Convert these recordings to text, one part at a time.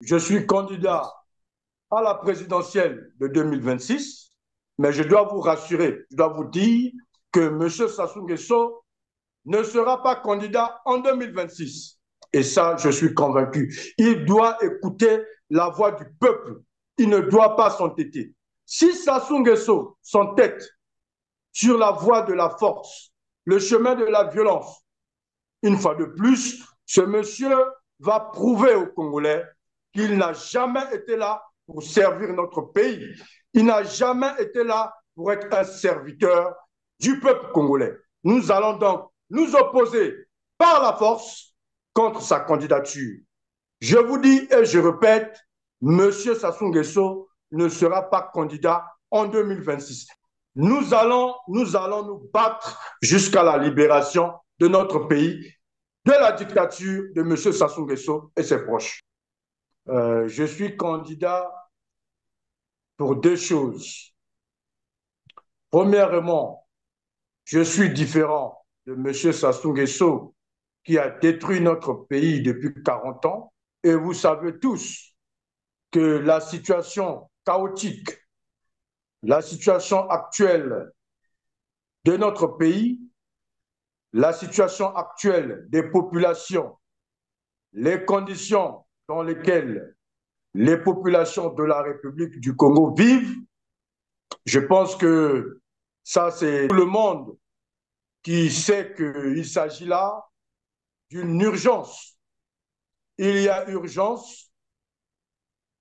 Je suis candidat à la présidentielle de 2026, mais je dois vous rassurer, je dois vous dire que M. Sassou Nguesso ne sera pas candidat en 2026. Et ça, je suis convaincu. Il doit écouter la voix du peuple. Il ne doit pas s'entêter. Si Sassou Nguesso s'entête sur la voie de la force, le chemin de la violence, une fois de plus, ce monsieur va prouver aux Congolais qu'il n'a jamais été là pour servir notre pays. Il n'a jamais été là pour être un serviteur du peuple congolais. Nous allons donc nous opposer par la force contre sa candidature. Je vous dis et je répète, M. Sassou Nguesso ne sera pas candidat en 2026. Nous allons nous battre jusqu'à la libération de notre pays de la dictature de M. Sassou Nguesso et ses proches. Je suis candidat pour deux choses. Premièrement, je suis différent de M. Sassou Nguesso qui a détruit notre pays depuis 40 ans. Et vous savez tous que la situation chaotique, la situation actuelle de notre pays, la situation actuelle des populations, les conditions dans lesquelles les populations de la République du Congo vivent, je pense que ça, c'est tout le monde qui sait qu'il s'agit là d'une urgence. Il y a urgence,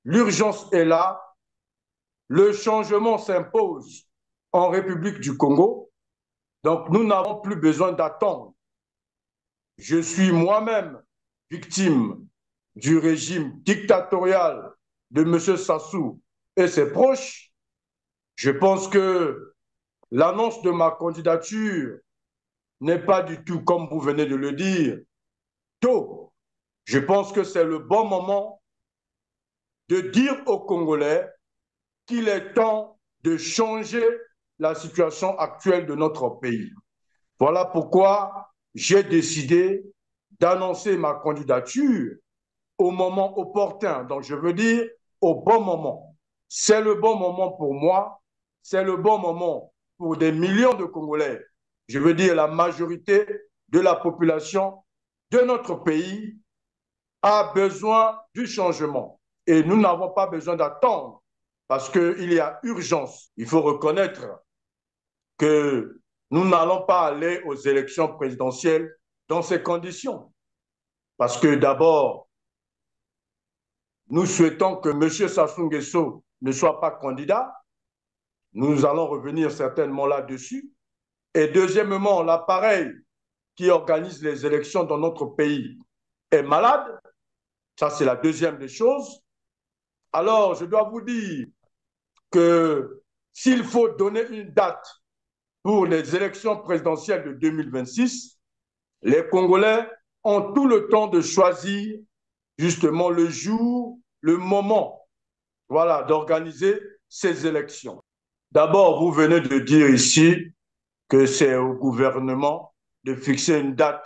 l'urgence est là, le changement s'impose en République du Congo, donc nous n'avons plus besoin d'attendre. Je suis moi-même victime du régime dictatorial de M. Sassou et ses proches. Je pense que l'annonce de ma candidature n'est pas du tout, comme vous venez de le dire, tôt. Je pense que c'est le bon moment de dire aux Congolais qu'il est temps de changer la situation actuelle de notre pays. Voilà pourquoi j'ai décidé d'annoncer ma candidature au moment opportun. Donc, je veux dire au bon moment. C'est le bon moment pour moi, c'est le bon moment pour des millions de Congolais. Je veux dire la majorité de la population de notre pays a besoin du changement. Et nous n'avons pas besoin d'attendre parce qu'il y a urgence. Il faut reconnaître que nous n'allons pas aller aux élections présidentielles dans ces conditions. Parce que d'abord, nous souhaitons que M. Sassou Nguesso ne soit pas candidat. Nous allons revenir certainement là-dessus. Et deuxièmement, l'appareil qui organise les élections dans notre pays est malade. Ça, c'est la deuxième des choses. Alors, je dois vous dire que s'il faut donner une date pour les élections présidentielles de 2026, les Congolais ont tout le temps de choisir justement le jour, le moment, voilà, d'organiser ces élections. D'abord, vous venez de dire ici que c'est au gouvernement de fixer une date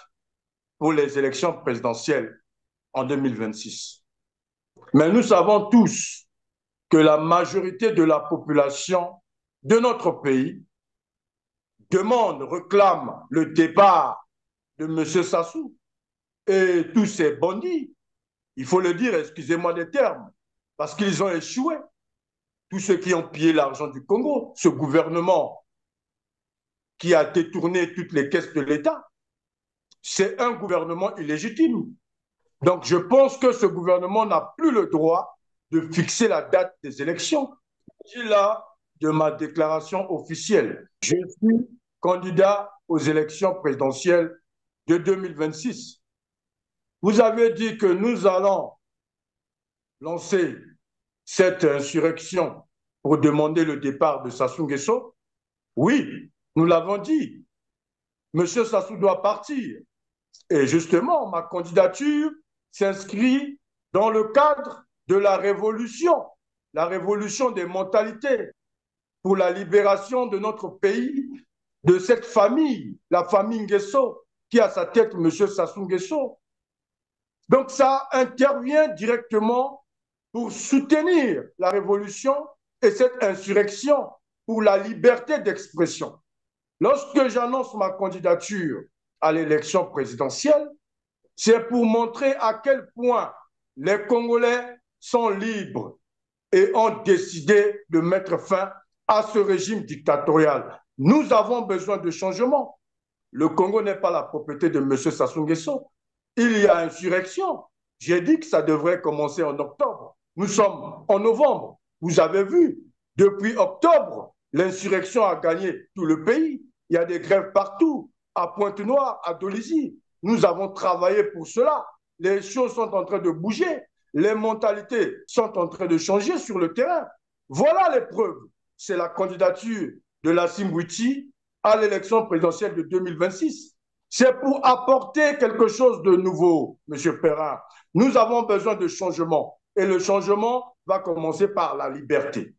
pour les élections présidentielles en 2026. Mais nous savons tous que la majorité de la population de notre pays demande, réclame le départ de M. Sassou et tous ces bandits. Il faut le dire, excusez-moi des termes, parce qu'ils ont échoué. Tous ceux qui ont pillé l'argent du Congo, ce gouvernement qui a détourné toutes les caisses de l'État, c'est un gouvernement illégitime. Donc je pense que ce gouvernement n'a plus le droit de fixer la date des élections. Il là de ma déclaration officielle. Je suis candidat aux élections présidentielles de 2026. Vous avez dit que nous allons lancer cette insurrection pour demander le départ de Sassou Nguesso. Oui, nous l'avons dit. Monsieur Sassou doit partir. Et justement, ma candidature s'inscrit dans le cadre de la révolution des mentalités pour la libération de notre pays, de cette famille, la famille Nguesso, qui a à sa tête M. Sassou Nguesso. Donc ça intervient directement pour soutenir la révolution et cette insurrection pour la liberté d'expression. Lorsque j'annonce ma candidature à l'élection présidentielle, c'est pour montrer à quel point les Congolais sont libres et ont décidé de mettre fin à ce régime dictatorial. Nous avons besoin de changement. Le Congo n'est pas la propriété de M. Sassou Nguesso. Il y a insurrection. J'ai dit que ça devrait commencer en octobre. Nous sommes en novembre. Vous avez vu, depuis octobre, l'insurrection a gagné tout le pays. Il y a des grèves partout, à Pointe-Noire, à Dolisie. Nous avons travaillé pour cela. Les choses sont en train de bouger. Les mentalités sont en train de changer sur le terrain. Voilà les preuves. C'est la candidature de Lassine Bouiti à l'élection présidentielle de 2026. C'est pour apporter quelque chose de nouveau, M. Perrin. Nous avons besoin de changement. Et le changement va commencer par la liberté.